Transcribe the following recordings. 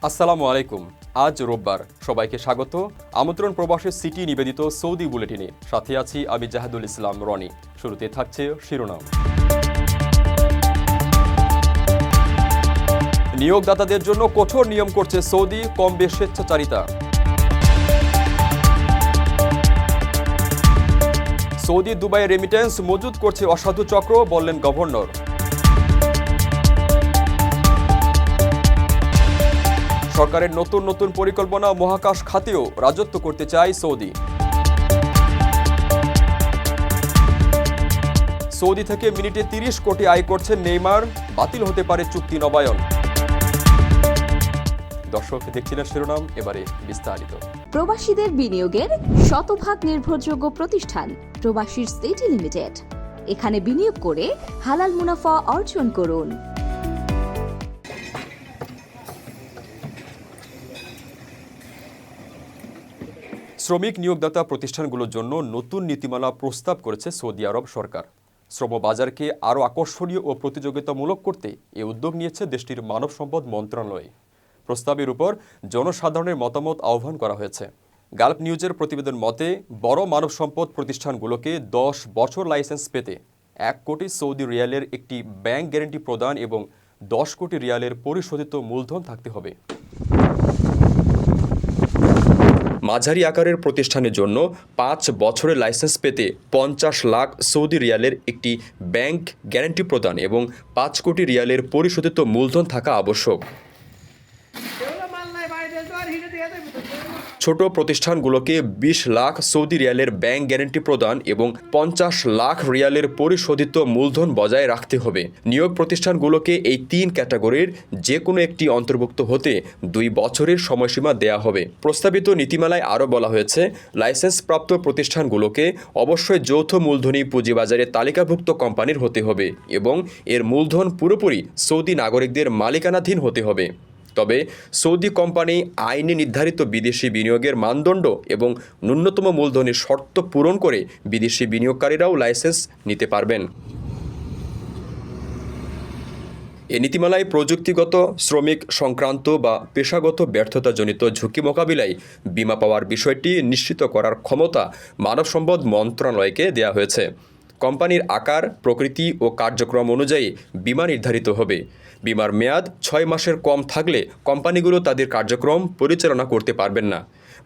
আসসালামু আলাইকুম। আজ রোববার, সবাইকে স্বাগত আমন্ত্রণ প্রবাসী সিটি নিবেদিত সৌদি বুলেটিনে। সাথে আছি আমি জাহাদুল ইসলাম রনি। শুরুতে থাকছে শিরোনাম। নিয়োগদাতাদের জন্য কঠোর নিয়ম করছে সৌদি, কমবে স্বেচ্ছাচারিতা। সৌদি দুবাই রেমিটেন্স মজুদ করছে অসাধু চক্র, বললেন গভর্নর। সরকারের নতুন নতুন পরিকল্পনা মহাকাশ খাতেও রাজত্ব করতে চায় সৌদি। সৌদি থেকে মিনিটে 30 কোটি আয় করছেন নেইমার, বাতিল হতে পারে চুক্তি নবায়ন। দর্শক দেখছিলেন শিরোনাম, এবারে বিস্তারিত। প্রবাসীদের বিনিয়োগের শতভাগ নির্ভরযোগ্য প্রতিষ্ঠান প্রবাসীর সিটি লিমিটেড। এখানে বিনিয়োগ করে হালাল মুনাফা অর্জন করুন। শ্রমিক নিয়োগদাতা প্রতিষ্ঠানগুলোর জন্য নতুন নীতিমালা প্রস্তাব করেছে সৌদি আরব সরকার। শ্রম বাজারকে আরও আকর্ষণীয় ও প্রতিযোগিতামূলক করতে এ উদ্যোগ নিয়েছে দেশটির মানব সম্পদ মন্ত্রণালয়। প্রস্তাবের উপর জনসাধারণের মতামত আহ্বান করা হয়েছে। গালফ নিউজের প্রতিবেদন মতে, বড় মানব সম্পদ প্রতিষ্ঠানগুলোকে 10 বছর লাইসেন্স পেতে 1 কোটি সৌদি রিয়ালের একটি ব্যাংক গ্যারান্টি প্রদান এবং 10 কোটি রিয়ালের পরিশোধিত মূলধন থাকতে হবে। মাঝারি আকারের প্রতিষ্ঠানের জন্য 5 বছরের লাইসেন্স পেতে 50 লাখ সৌদি রিয়ালের একটি ব্যাংক গ্যারান্টি প্রদান এবং 5 কোটি রিয়ালের পরিশোধিত মূলধন থাকা আবশ্যক। ছোট প্রতিষ্ঠানগুলোকে 20 লাখ সৌদি রিয়ালের ব্যাংক গ্যারান্টি প্রদান এবং 50 লাখ রিয়ালের পরিশোধিত মূলধন বজায় রাখতে হবে। নিয়োগ প্রতিষ্ঠানগুলোকে এই 3 ক্যাটাগরির যে কোনো একটি অন্তর্ভুক্ত হতে 2 বছরের সময়সীমা দেয়া হবে। প্রস্তাবিত নীতিমালায় আরও বলা হয়েছে, লাইসেন্সপ্রাপ্ত প্রতিষ্ঠানগুলোকে অবশ্যই যৌথ মূলধনী পুঁজিবাজারে তালিকাভুক্ত কোম্পানির হতে হবে এবং এর মূলধন পুরোপুরি সৌদি নাগরিকদের মালিকানাধীন হতে হবে। তবে সৌদি কোম্পানি আইনে নির্ধারিত বিদেশি বিনিয়োগের মানদণ্ড এবং ন্যূনতম মূলধনের শর্ত পূরণ করে বিদেশি বিনিয়োগকারীরাও লাইসেন্স নিতে পারবেন। এ নীতিমালায় প্রযুক্তিগত, শ্রমিক সংক্রান্ত বা পেশাগত ব্যর্থতাজনিত ঝুঁকি মোকাবিলায় বীমা পাওয়ার বিষয়টি নিশ্চিত করার ক্ষমতা মানব সম্পদ মন্ত্রণালয়কে দেওয়া হয়েছে। কোম্পানির আকার, প্রকৃতি ও কার্যক্রম অনুযায়ী বীমা নির্ধারিত হবে। বীমার মেয়াদ 6 মাসের কম থাকলে কোম্পানিগুলো তাদের কার্যক্রম পরিচালনা করতে পারবেন না।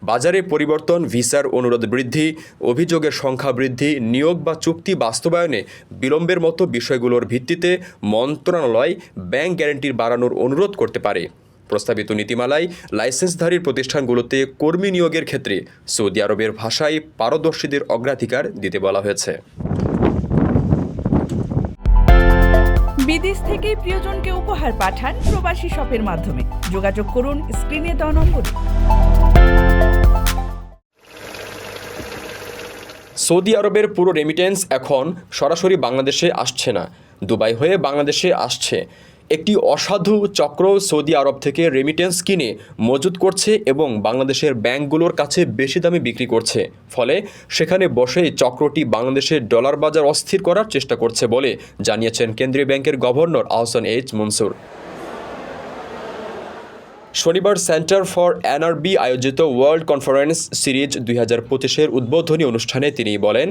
বাজারে পরিবর্তন, ভিসার অনুরোধ বৃদ্ধি, অভিযোগের সংখ্যা বৃদ্ধি, নিয়োগ বা চুক্তি বাস্তবায়নে বিলম্বের মতো বিষয়গুলোর ভিত্তিতে মন্ত্রণালয় ব্যাংক গ্যারান্টির বাড়ানোর অনুরোধ করতে পারে। প্রস্তাবিত নীতিমালায় লাইসেন্সধারী প্রতিষ্ঠানগুলোতে কর্মী নিয়োগের ক্ষেত্রে সৌদি আরবের ভাষায় পারদর্শীদের অগ্রাধিকার দিতে বলা হয়েছে। বিদেশ থেকে প্রিয়জনকে উপহার পাঠান প্রবাসী শপের মাধ্যমে। যোগাযোগ করুন স্ক্রিনে দেওয়া নম্বরে। সৌদি আরবের পুরো রেমিটেন্স এখন সরাসরি বাংলাদেশে আসছে না, দুবাই হয়ে বাংলাদেশে আসছে। একটি অসাধু চক্র সৌদি আরব থেকে রেমিটেন্স কিনে মজুত করছে এবং বাংলাদেশের ব্যাংকগুলোর কাছে বেশি দামে বিক্রি করছে। ফলে সেখানে বসেই চক্রটি বাংলাদেশের ডলার বাজার অস্থির করার চেষ্টা করছে বলে জানিয়েছেন কেন্দ্রীয় ব্যাংকের গভর্নর আহসান এইচ মনসুর। শনিবার সেন্টার ফর এনআরবি আয়োজিত ওয়ার্ল্ড কনফারেন্স সিরিজ 2025-এর উদ্বোধনী অনুষ্ঠানে তিনি বলেন,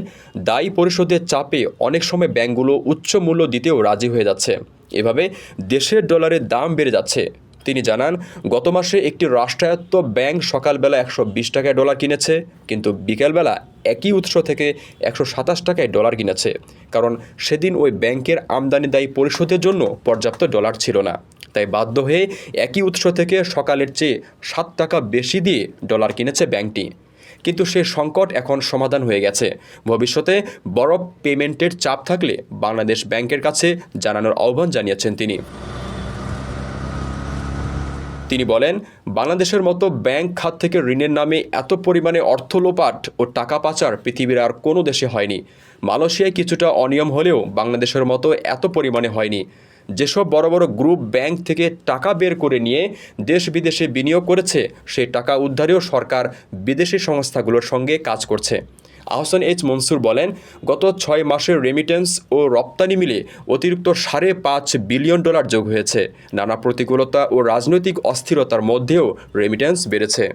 দায় পরিশোধের চাপে অনেক সময় ব্যাংকগুলো উচ্চ মূল্য দিতেও রাজি হয়ে যাচ্ছে। এভাবে দেশের ডলারের দাম বেড়ে যাচ্ছে। তিনি জানান, গত মাসে একটি রাষ্ট্রায়ত্ত ব্যাংক সকালবেলা 120 টাকায় ডলার কিনেছে, কিন্তু বিকেলবেলা একই উৎস থেকে 127 টাকায় ডলার কিনেছে, কারণ সেদিন ওই ব্যাংকের আমদানি দায় পরিশোধের জন্য পর্যাপ্ত ডলার ছিল না। তাই বাধ্য হয়ে একই উৎস থেকে সকালের চেয়ে 7 টাকা বেশি দিয়ে ডলার কিনেছে ব্যাংকটি। কিন্তু সে সংকট এখন সমাধান হয়ে গেছে। ভবিষ্যতে বড় পেমেন্টের চাপ থাকলে বাংলাদেশ ব্যাংকের কাছে জানানোর আহ্বান জানিয়েছেন তিনি। তিনি বলেন, বাংলাদেশের মতো ব্যাংক খাত থেকে ঋণের নামে এত পরিমাণে অর্থ লোপাট ও টাকা পাচার পৃথিবীর আর কোনো দেশে হয়নি। মালয়েশিয়ায় কিছুটা অনিয়ম হলেও বাংলাদেশের মতো এত পরিমাণে হয়নি। যেসব বড় বড় গ্রুপ ব্যাংক থেকে টাকা বের করে নিয়ে দেশ বিদেশে বিনিয়োগ করেছে, সেই টাকা উদ্ধারেও সরকার বিদেশি সংস্থাগুলোর সঙ্গে কাজ করছে। আহসান এইচ মনসুর বলেন, গত 6 মাসের রেমিটেন্স ও রপ্তানি মিলে অতিরিক্ত $5.5 বিলিয়ন যোগ হয়েছে। নানা প্রতিকূলতা ও রাজনৈতিক অস্থিরতার মধ্যেও রেমিটেন্স বেড়েছে।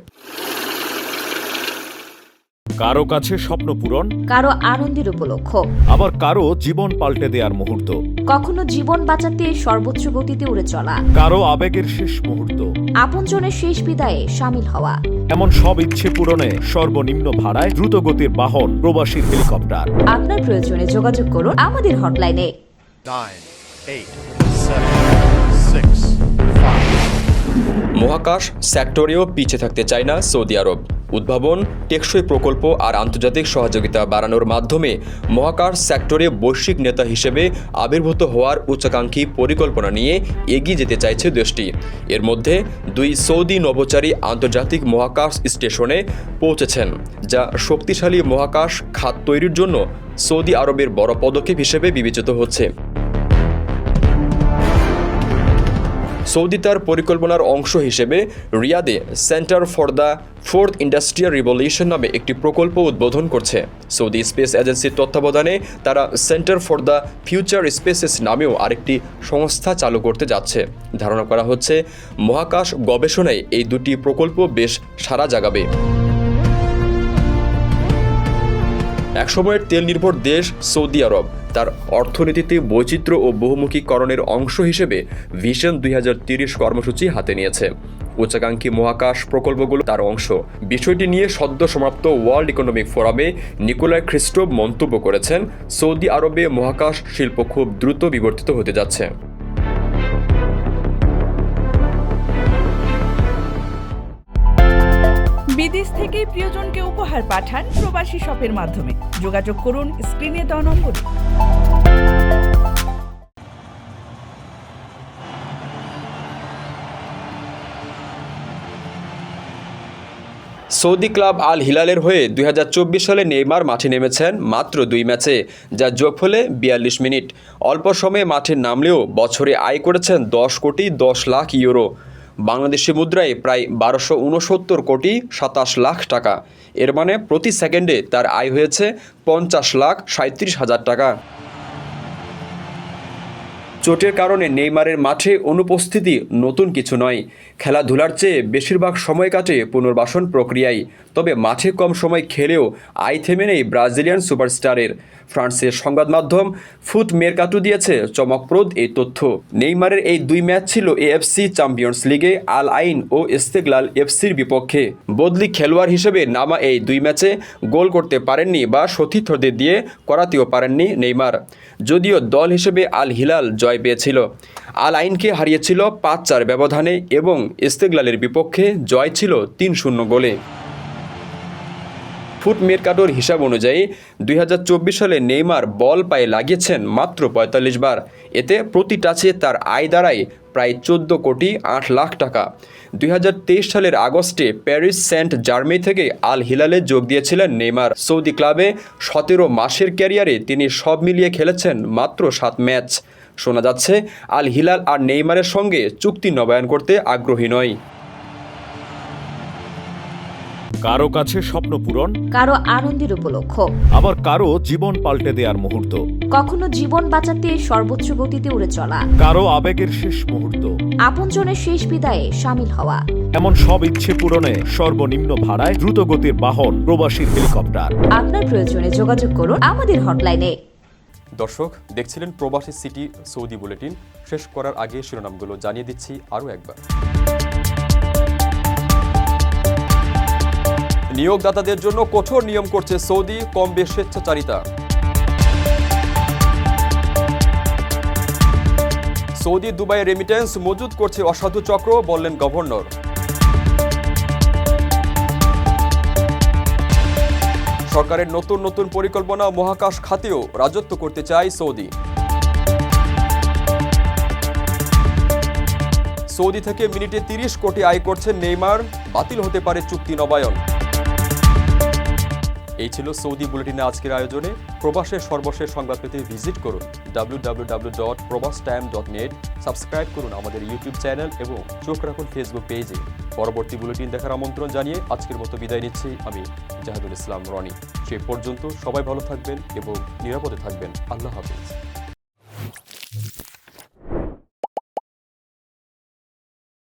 কারো কাছে স্বপ্ন পূরণ, কারো আনন্দের উপলক্ষ, আবার কারো জীবন পাল্টে দেওয়ার মুহূর্ত, কখনো জীবন বাঁচাতে সর্বোচ্চ গতিতে উড়ে চলা, কারো আবেগের শেষ মুহূর্ত, আপনজনের শেষ বিদায়ে শামিল হওয়া। এমন সব ইচ্ছে পূরণে সর্বনিম্ন ভাড়ায় দ্রুতগতির বাহন প্রবাসীর হেলিকপ্টার। আপনার প্রয়োজনে যোগাযোগ করুন আমাদের হটলাইনে। 9, 8, 7, 6, 5. মহাকাশ সেক্টরেও পিছিয়ে থাকতে চায় না সৌদি আরব। উদ্ভাবন, টেকসই প্রকল্প আর আন্তর্জাতিক সহযোগিতা বাড়ানোর মাধ্যমে মহাকাশ সেক্টরে বৈশ্বিক নেতা হিসেবে আবির্ভূত হওয়ার উচ্চাকাঙ্ক্ষী পরিকল্পনা নিয়ে এগিয়ে যেতে চাইছে দেশটি। এর মধ্যে 2 সৌদি নভোচারী আন্তর্জাতিক মহাকাশ স্টেশনে পৌঁছেছেন, যা শক্তিশালী মহাকাশ খাত তৈরির জন্য সৌদি আরবের বড় পদক্ষেপ হিসেবে বিবেচিত হচ্ছে। সৌদি তার পরিকল্পনার অংশ হিসেবে রিয়াদে centre for the 4th industrial revolution নামে একটি প্রকল্প উদ্বোধন করছে। সৌদি স্পেস এজেন্সির তত্ত্বাবধানে তারা centre for the future spaces নামেও আরেকটি সংস্থা চালু করতে যাচ্ছে। ধারণা করা হচ্ছে মহাকাশ গবেষণায় এই দুটি প্রকল্প বেশ সাড়া জাগাবে। একসময়ের তেল নির্ভর দেশ সৌদি আরব তার অর্থনীতিতে বৈচিত্র্য ও বহুমুখীকরণের অংশ হিসেবে ভিশন 2030 কর্মসূচি হাতে নিয়েছে। উচ্চাকাঙ্ক্ষী মহাকাশ প্রকল্পগুলো তার অংশ। বিষয়টি নিয়ে সদ্য সমাপ্ত ওয়ার্ল্ড ইকোনমিক ফোরামে নিকোলাই খ্রিস্টোভ মন্তব্য করেছেন, সৌদি আরবে মহাকাশ শিল্প খুব দ্রুত বিবর্তিত হতে যাচ্ছে। বিদেশ থেকে প্রিয়জনকে উপহার পাঠান প্রবাসী শপের মাধ্যমে। যোগাযোগ করুন স্ক্রিনে দেওয়া নম্বরে। সৌদি ক্লাব আল হিলালের হয়ে 2024 সালে নেইমার মাঠে নেমেছেন মাত্র 2 ম্যাচে, যা যোগফলে 42 মিনিট। অল্প সময়ে মাঠে নামলেও বছরে আয় করেছেন 10 কোটি 10 লাখ ইউরো, বাংলাদেশি মুদ্রায় প্রায় 1269 কোটি 27 লাখ টাকা। এর মানে প্রতি সেকেন্ডে তার আয় হয়েছে 50,37,000 টাকা। চোটের কারণে নেইমারের মাঠে অনুপস্থিতি নতুন কিছু নয়। খেলাধুলার চেয়ে বেশিরভাগ সময় কাটে পুনর্বাসন প্রক্রিয়ায়। তবে মাঠে কম সময় খেলেও আয় থেমে নেই ব্রাজিলিয়ান সুপারস্টারের। ফ্রান্সের সংবাদ মাধ্যম ফুট মেরকাটো দিয়েছে চমকপ্রদ এই তথ্য। নেইমারের এই 2 ম্যাচ ছিল এএফসি চ্যাম্পিয়ন্স লিগে আল আইন ও ইস্তেগলাল এফসির বিপক্ষে। বদলি খেলোয়াড় হিসেবে নামা এই 2 ম্যাচে গোল করতে পারেননি বা সতীর্থদের দিয়ে করাতেও পারেননি নেইমার। যদিও দল হিসেবে আল হিলাল জয় পেয়েছিল। আল আইনকে হারিয়েছিল 5-4 ব্যবধানে এবং ইস্তেগলালের বিপক্ষে জয় ছিল 3-0 গোলে। ফুট মেরকাটোর হিসাব অনুযায়ী 2024 সালে নেইমার বল পায়ে লাগিয়েছেন মাত্র 45 বার। এতে প্রতি টাচে তার আয় দাঁড়ায় প্রায় 14 কোটি 8 লাখ টাকা। 2023 সালের আগস্টে প্যারিস সেন্ট জার্মেই থেকে আল হিলালে যোগ দিয়েছিলেন নেইমার। সৌদি ক্লাবে 17 মাসের ক্যারিয়ারে তিনি সব মিলিয়ে খেলেছেন মাত্র 7 ম্যাচ। শোনা যাচ্ছে আল হিলাল আর নেইমারের সঙ্গে চুক্তি নবায়ন করতে আগ্রহী নয়। কারো কাছে স্বপ্ন পূরণ, কারো আনন্দের উপলক্ষ, আবার কারো জীবন পাল্টে দেওয়ার মুহূর্ত, কখনো জীবন বাঁচাতে সর্বোচ্চ গতিতে উড়ে চলা, কারো আবেগের শেষ মুহূর্ত, আপনজনের শেষ বিদায়ে শামিল হওয়া। এমন সব ইচ্ছে পূরণে সর্বনিম্ন ভাড়ায় দ্রুতগতির বাহন প্রবাসীর হেলিকপ্টার। আপনার প্রয়োজনে যোগাযোগ করুন আমাদের হটলাইনে। দর্শক দেখছিলেন প্রবাসী সিটি সৌদি বুলেটিন। শেষ করার আগে শিরোনামগুলো জানিয়ে দিচ্ছি আরও একবার। নিয়োগদাতাদের জন্য কঠোর নিয়ম করছে সৌদি, কমবে স্বেচ্ছাচারিতা। সৌদি দুবাই রেমিটেন্স মজুদ করছে অসাধু চক্র, বললেন গভর্নর। সরকারের নতুন নতুন পরিকল্পনা মহাকাশ খাতেও রাজত্ব করতে চায় সৌদি। সৌদি থেকে মিনিটে 30 কোটি আয় করছেন নেইমার, বাতিল হতে পারে চুক্তি নবায়ন। এই ছিল সৌদি বুলেটিনে আজকের আয়োজনে। প্রবাসের সর্বশেষ সংবাদ পেতে ভিজিট করুন www.probastime.net। সাবস্ক্রাইব করুন আমাদের ইউটিউব চ্যানেল এবং চোখ রাখুন ফেসবুক পেজে। পরবর্তী বুলেটিন দেখার আমন্ত্রণ জানিয়ে আজকের মতো বিদায় নিচ্ছি আমি জাহিদুল ইসলাম রনি। সে পর্যন্ত সবাই ভালো থাকবেন এবং নিরাপদে থাকবেন। আল্লাহ হাফেজ।